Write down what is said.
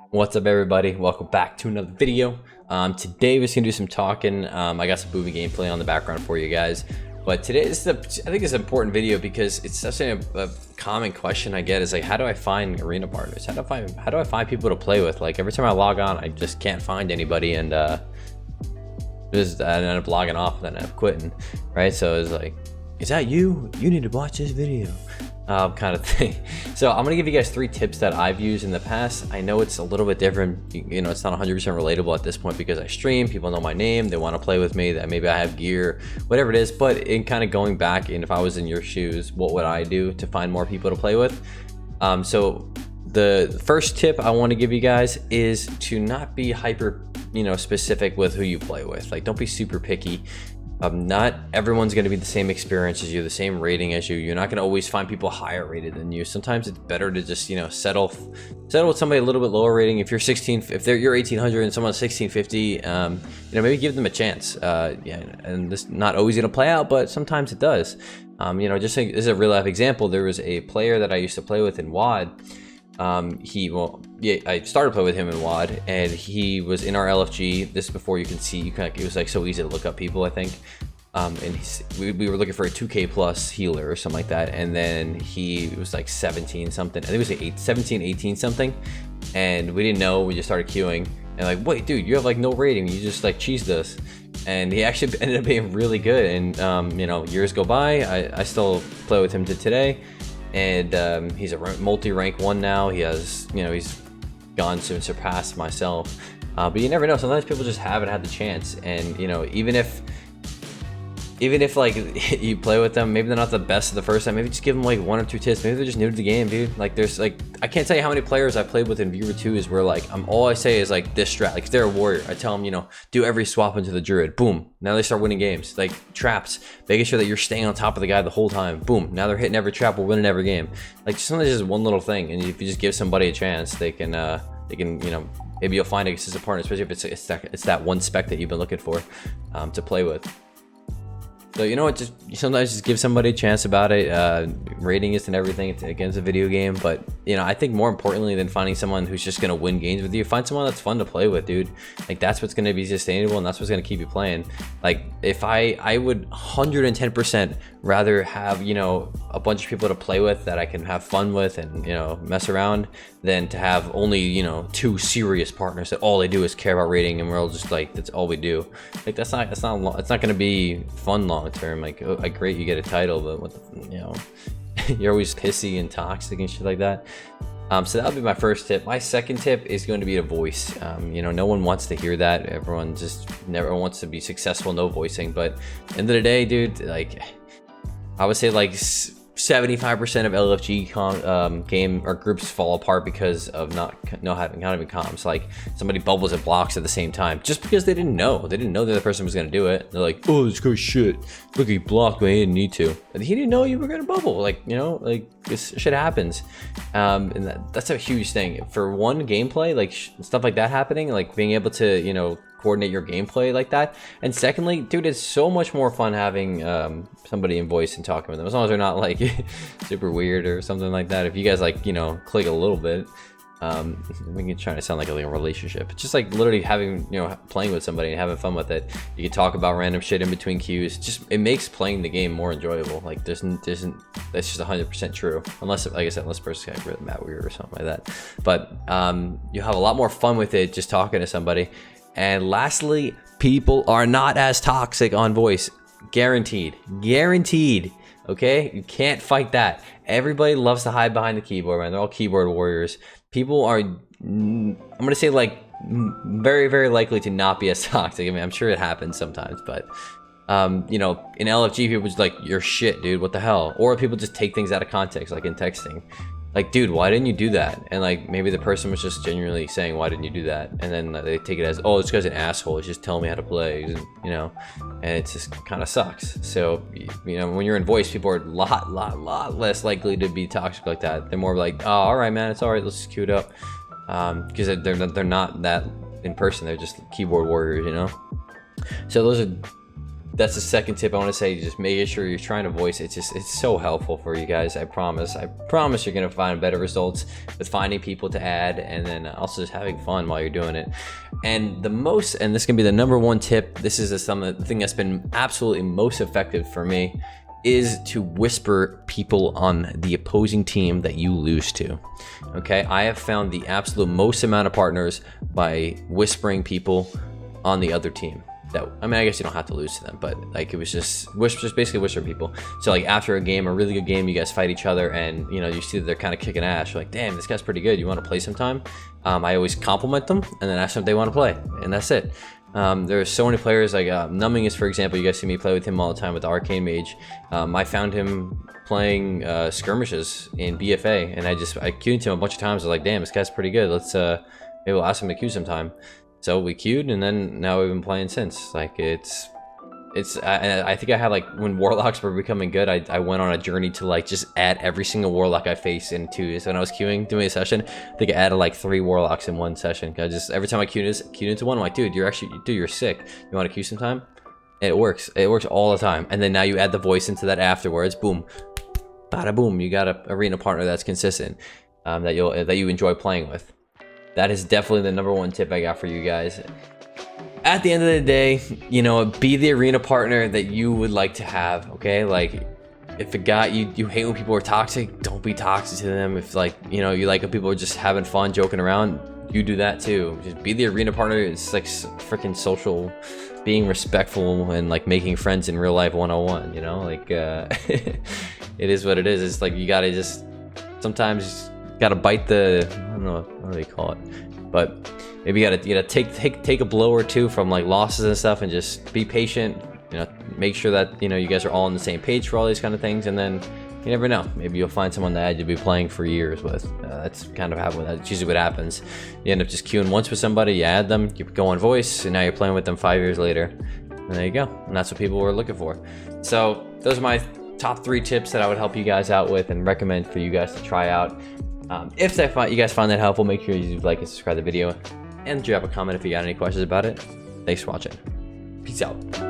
What's up, everybody? Welcome back to another video. Today we're just gonna do some talking. I got some Boomy gameplay on the background for you guys, but today is I think it's an important video because it's such a common question I get is like, how do I find arena partners? How do I find people to play with? Like every time I log on, I just can't find anybody, and I end up logging off and then I end up quitting, right? So it's like, is that you? You need to watch this video. Kind of thing. So I'm gonna give you guys 3 tips that I've used in the past. I know it's a little bit different, you know, it's not 100% relatable at this point because I stream, people know my name, they want to play with me, that maybe I have gear, whatever it is. But in kind of going back, and if I was in your shoes, what would I do to find more people to play with? So the first tip I want to give you guys is to not be hyper, specific with who you play with. Like, don't be super picky. Not everyone's going to be the same experience as you, the same rating as you. You're not going to always find people higher rated than you. Sometimes it's better to just, settle with somebody a little bit lower rating. If you're you're 1800 and someone's 1650, maybe give them a chance. And this not always going to play out, but sometimes it does. Just saying, this is a real life example. There was a player that I used to play with in WoD. I started playing with him in WoD, and he was in our LFG. This is before you can see, it was like so easy to look up people, I think. And we were looking for a 2k plus healer or something like that, and then he was like 17 something. I think it was like 17, 18 something, and we didn't know. We just started queuing, and like, wait, dude, you have like no rating. You just like cheesed us. And he actually ended up being really good. And years go by. I still play with him to today. And he's a multi-rank 1 now. He has, he's gone to surpass myself. But you never know. Sometimes people just haven't had the chance. And, even if like you play with them, maybe they're not the best the first time. Maybe just give them like 1 or 2 tips. Maybe they're just new to the game, dude. Like there's like, I can't tell you how many players I played with in Viewer 2 is where like all I say is like this strat. Like if they're a warrior, I tell them, do every swap into the druid. Boom. Now they start winning games. Like traps, making sure that you're staying on top of the guy the whole time. Boom. Now they're hitting every trap. We're winning every game. Like sometimes just one little thing, and if you just give somebody a chance, they can maybe you'll find a consistent partner, especially if it's that one spec that you've been looking for to play with. So just sometimes just give somebody a chance about it. Rating isn't everything. It's against a video game, but I think more importantly than finding someone who's just gonna win games with you, find someone that's fun to play with, dude. Like that's what's gonna be sustainable, and that's what's gonna keep you playing. Like if I would 110% rather have a bunch of people to play with that I can have fun with and mess around than to have only 2 serious partners that all they do is care about rating, and we're all just like, that's all we do. Like it's not gonna be fun long term. Like, great, you get a title, but what the, you're always pissy and toxic and shit like that. So that would be my first tip. My second tip is going to be a voice. No one wants to hear that. Everyone just never wants to be successful, no voicing. But at the end of the day, dude, like I would say like 75% of LFG game or groups fall apart because of not having comms. Like somebody bubbles and blocks at the same time just because they didn't know the other person was gonna do it. They're like, oh, this guy's shit. Look, he blocked when he didn't need to. And he didn't know you were gonna bubble. Like like this shit happens. And that's a huge thing for one gameplay. Like stuff like that happening. Like being able to coordinate your gameplay like that. And secondly, dude, it's so much more fun having somebody in voice and talking with them, as long as they're not like super weird or something like that. If you guys like click a little bit, we can try to sound like a relationship. It's just like literally having playing with somebody and having fun with it. You can talk about random shit in between queues. It makes playing the game more enjoyable. Like that's just 100% true, unless, like I said, unless the person's kind of really mad weird or something like that. But you have a lot more fun with it just talking to somebody. And lastly, people are not as toxic on voice. Guaranteed. Okay, you can't fight that. Everybody loves to hide behind the keyboard, man. They're all keyboard warriors. People are, I'm gonna say, like very, very likely to not be as toxic. I mean, I'm sure it happens sometimes, but in LFG, people just like, you're shit, dude, what the hell? Or people just take things out of context, like in texting. Like, dude, why didn't you do that? And like maybe the person was just genuinely saying, why didn't you do that? And then they take it as, oh, this guy's an asshole, he's just telling me how to play, and it just kind of sucks. So when you're in voice, people are a lot less likely to be toxic like that. They're more like, oh, all right, man, it's all right, let's just queue it up. Because they're not that in person. They're just keyboard warriors, So those are that's the second tip I want to say. Just making sure you're trying to voice. It's so helpful for you guys. I promise you're gonna find better results with finding people to add, and then also just having fun while you're doing it. And this can be the number one tip. This is the thing that's been absolutely most effective for me, is to whisper people on the opposing team that you lose to. Okay, I have found the absolute most amount of partners by whispering people on the other team. I mean, I guess you don't have to lose to them, but like it was just basically whisper people. So like after a game, a really good game, you guys fight each other, and you know you see that they're kind of kicking ass. You're like, damn, this guy's pretty good. You want to play sometime? I always compliment them and then ask them if they want to play, and that's it. There's so many players like Numbing is, for example. You guys see me play with him all the time with the Arcane Mage. I found him playing skirmishes in BFA, and I queued to him a bunch of times. I was like, damn, this guy's pretty good. Let's maybe we'll ask him to queue sometime. So we queued, and then now we've been playing since. Like I think I had like when Warlocks were becoming good, I went on a journey to like just add every single Warlock I faced into. So when I was doing a session, I think I added like 3 Warlocks in one session. Every time I queued into one, I'm like, dude, you're sick. You want to queue sometime? And it works. It works all the time. And then now you add the voice into that afterwards. Boom, bada boom. You got an arena partner that's consistent, that you enjoy playing with. That is definitely the number one tip I got for you guys. At the end of the day, you know, be the arena partner that you would like to have, okay? Like, if a guy, you hate when people are toxic, don't be toxic to them. If like, you know, you like when people are just having fun, joking around, you do that too. Just be the arena partner. It's like freaking social, being respectful and like making friends in real life 101, you know? Like, it is what it is. It's like, you gotta just, sometimes gotta bite the, I don't know what do they call it, but maybe you gotta take a blow or two from like losses and stuff, and just be patient. You know, make sure that you know you guys are all on the same page for all these kind of things, and then you never know, maybe you'll find someone that you'll be playing for years with. That's kind of that's usually what happens. You end up just queuing once with somebody, you add them, you go on voice, and now you're playing with them 5 years later, and there you go. And that's what people were looking for. So those are my top 3 tips that I would help you guys out with and recommend for you guys to try out. If you guys find that helpful, make sure you like and subscribe to the video, and drop a comment if you got any questions about it. Thanks for watching. Peace out.